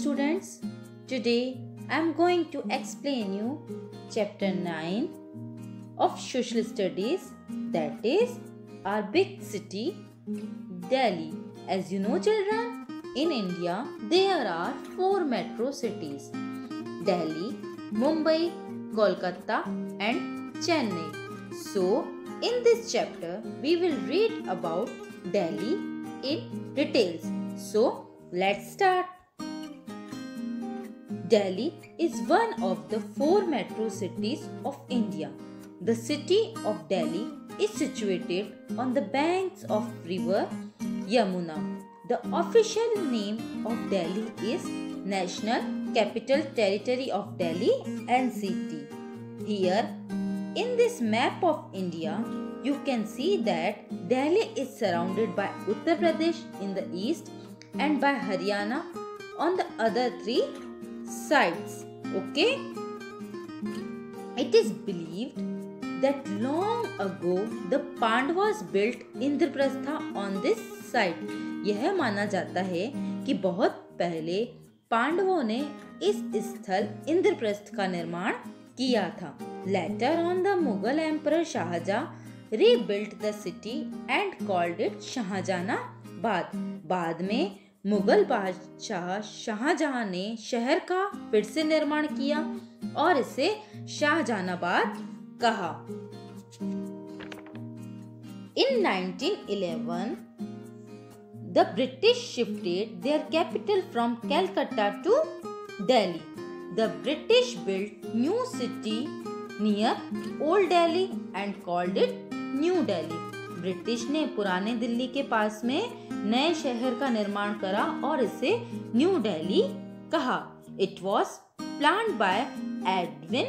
students, today I am going to explain you chapter 9 of social studies, that is our big city Delhi. As you know children, in India there are 4 metro cities: Delhi, Mumbai, Kolkata and Chennai. So in this chapter we will read about Delhi in details. So let's start. Delhi is one of the 4 metro cities of India. The city of Delhi is situated on the banks of river Yamuna. The official name of Delhi is National Capital Territory of Delhi (NCT). Here in this map of India, you can see that Delhi is surrounded by Uttar Pradesh in the east and by Haryana on the other 3 sides. Okay? It is believed that long ago the Pandavas built Indraprastha on this site. यह माना जाता है कि बहुत पहले पांडवों ने इस स्थल इंद्रप्रस्थ का निर्माण किया था. Later on the Mughal Emperor Shahjahan rebuilt the city and called it Shahjahanabad. बाद में मुगल बादशाह शाहजहां ने शहर का फिर से निर्माण किया और इसे शाहजहानाबाद कहा. In 1911, the British shifted their capital from Calcutta to Delhi. The British built new city near Old Delhi and called it New Delhi. British ने पुराने दिल्ली के पास में नए शहर का निर्माण करा और इसे न्यू दिल्ली कहा. It was planned by Edwin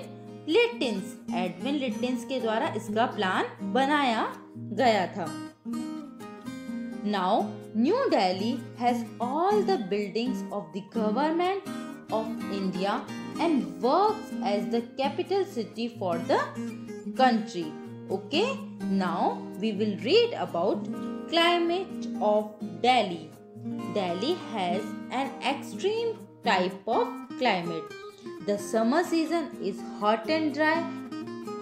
Lutyens. Edwin Lutyens के द्वारा इसका प्लान बनाया गया था. Now New Delhi has all the buildings of the government of India and works as the capital city for the country. Okay, now we will read about climate of Delhi. Delhi has an extreme type of climate. The summer season is hot and dry.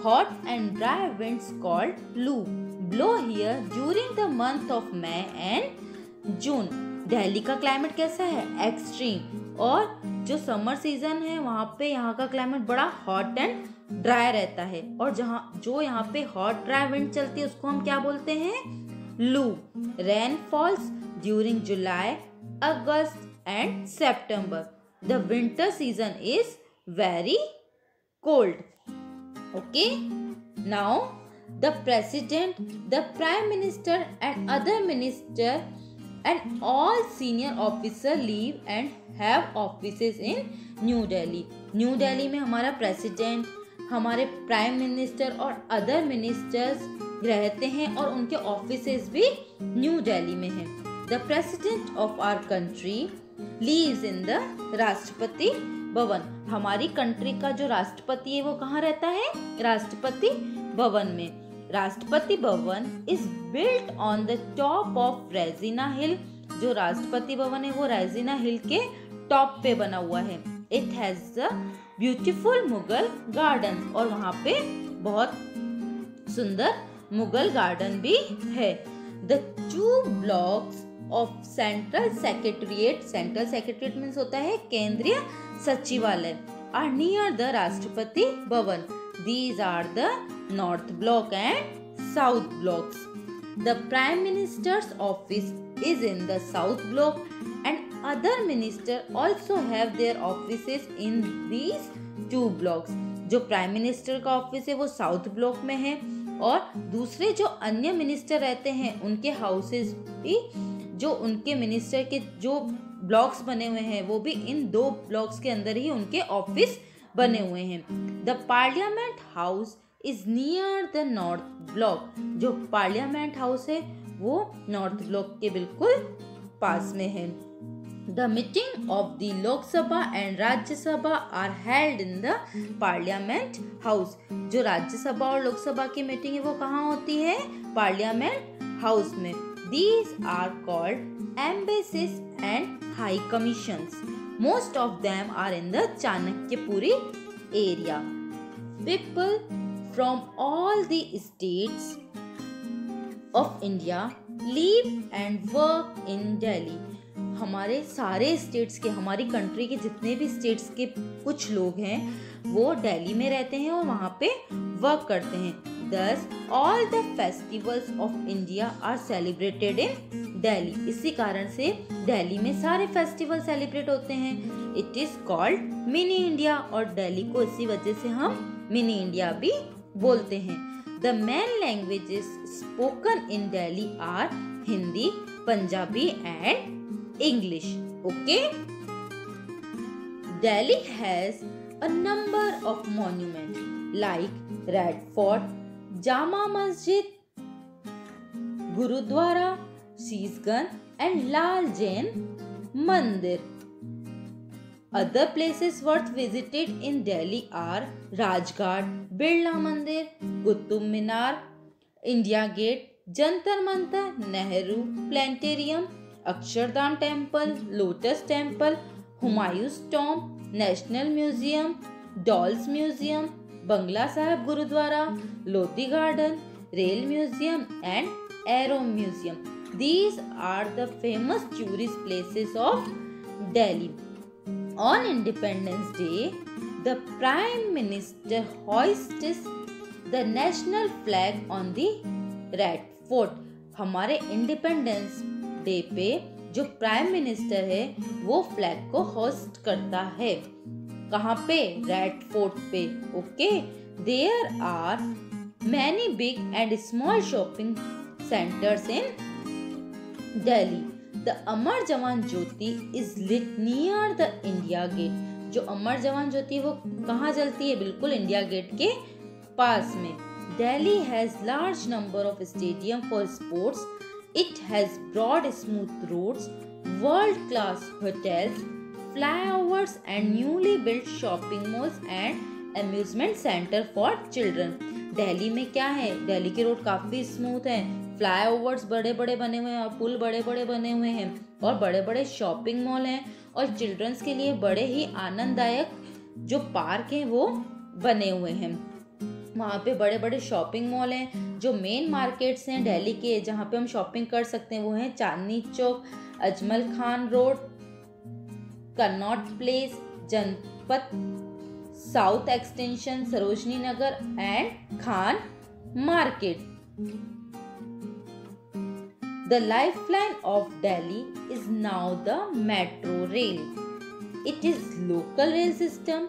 Hot and dry winds called loo blow here during the month of May and June. Delhi का climate कैसा है? Extreme. और जो summer season है वहाँ पे यहाँ का क्लाइमेट बड़ा हॉट एंड ड्राई रहता है. और जो यहाँ पे हॉट ड्राई विंड चलती है उसको हम क्या बोलते हैं? लू. Rain falls during July, August and September. The winter season is very cold. Okay, now the president, the prime minister and other minister and all senior officers live and have offices in New Delhi. New Delhi में हमारा president, हमारे prime minister और other ministers रहते हैं और उनके offices भी new Delhi में हैं. The president of our country lives in the Rashtrapati Bhavan. हमारी कंट्री का जो राष्ट्रपति है वो कहाँ रहता है? राष्ट्रपति भवन में. Rashtrapati Bhavan is built on the top of Raisina hill. जो राष्ट्रपति भवन है वो रेजिना हिल के टॉप पे बना हुआ है. It has a beautiful Mughal garden. और वहाँ पे बहुत सुंदर मुगल गार्डन भी है. The 2 blocks of central secretariat. Central secretariat means होता है केंद्रीय सचिवालय. Are near the Rashtrapati Bhavan. These are the North Block and South Blocks. The Prime Minister's office is in the South Block and other ministers also have their offices in these 2 blocks. जो prime minister का office है वो south block में है और दूसरे जो अन्य मिनिस्टर रहते हैं उनके हाउसेस भी, जो उनके मिनिस्टर के जो ब्लॉक्स बने हुए हैं वो भी इन 2 ब्लॉक्स के अंदर ही उनके ऑफिस बने हुए हैं. The parliament house is near the north block. जो पार्लियामेंट हाउस है वो नॉर्थ ब्लॉक के बिल्कुल पास में है. The meeting of the Lok Sabha and Rajya Sabha are held in the parliament house. जो राज्यसभा और लोकसभा की मीटिंग है वो कहाँ होती है? पार्लियामेंट हाउस में. These are called embassies and high commissions. Most of them are in the Chanakyapuri area. People from all the states of India live and work in Delhi. हमारे सारे स्टेट्स के, हमारी कंट्री के जितने भी states के कुछ लोग हैं वो दिल्ली में रहते हैं और वहाँ पे वर्क करते हैं. Thus, all the festivals of India are celebrated in Delhi. इसी कारण से दिल्ली में सारे फेस्टिवल सेलिब्रेट होते हैं. It is called mini India और दिल्ली को इसी वजह से हम मिनी इंडिया भी बोलते हैं. The main languages spoken in Delhi are Hindi, Punjabi and English. Okay? Delhi has a number of monuments like Red Fort, Jama Masjid, Gurudwara, Sheeshganj and Lal Jain Mandir. Other places worth visited in Delhi are Rajghat, Birla Mandir, Qutub Minar, India Gate, Jantar Mantar, Nehru Planetarium, Akshardham Temple, Lotus Temple, Humayun's Tomb, National Museum, Dolls Museum, Bangla Sahib Gurudwara, Lodi Garden, Rail Museum and Aero Museum. These are the famous tourist places of Delhi. On Independence Day, the Prime Minister hoists the national flag on the Red Fort. हमारे independence day पे जो prime minister है वो flag को host करता है. कहाँ पे? रेड फोर्ट पे. Okay. There are many big and small shopping centres in Delhi. The Amar Jawan Jyoti is lit near the India Gate. जो अमर जवान ज्योति वो कहाँ जलती है? बिल्कुल इंडिया गेट के पास में. Delhi has large number of stadium for sports. It has broad smooth roads, world-class hotels, flyovers and newly built shopping malls and amusement center for children. Delhi में क्या है? दिल्ली के रोड काफी स्मूथ हैं, फ्लाईओवर्स बड़े बड़े बने हुए हैं, पुल बड़े बड़े बने हुए हैं और बड़े बड़े शॉपिंग मॉल हैं और चिल्ड्रंस के लिए बड़े ही आनंददायक जो पार्क हैं वो बने हुए हैं. वहाँ पे बड़े बड़े शॉपिंग मॉल हैं. जो मेन मार्केट्स हैं दिल्ली के जहाँ पे हम शॉपिंग कर सकते हैं वो हैं Chandni Chowk, Ajmal Khan Road, Connaught Place, Janpath South Extension, Sarojini Nagar and Khan Market. The lifeline of Delhi is now the metro rail. It is local rail system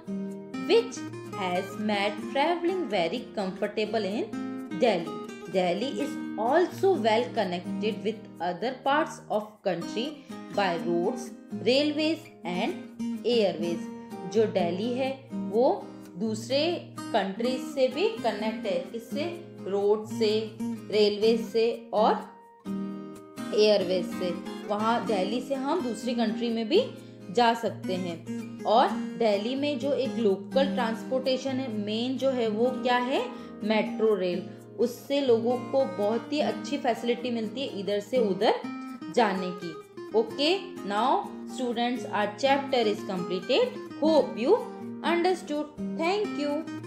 which has made traveling very comfortable in Delhi. Delhi is also well connected with other parts of country by roads, railways and airways. जो दिल्ली है वो दूसरे countries से भी connect है. किससे? Road से, railway से और एयरवेज से. वहाँ दिल्ली से हम दूसरी कंट्री में भी जा सकते हैं. और दिल्ली में जो एक लोकल ट्रांसपोर्टेशन है मेन जो है वो क्या है? Metro rail. उससे लोगों को बहुत ही अच्छी फैसिलिटी मिलती है इधर से उधर जाने की. Okay, now students, our chapter is completed. Hope you understood. Thank you.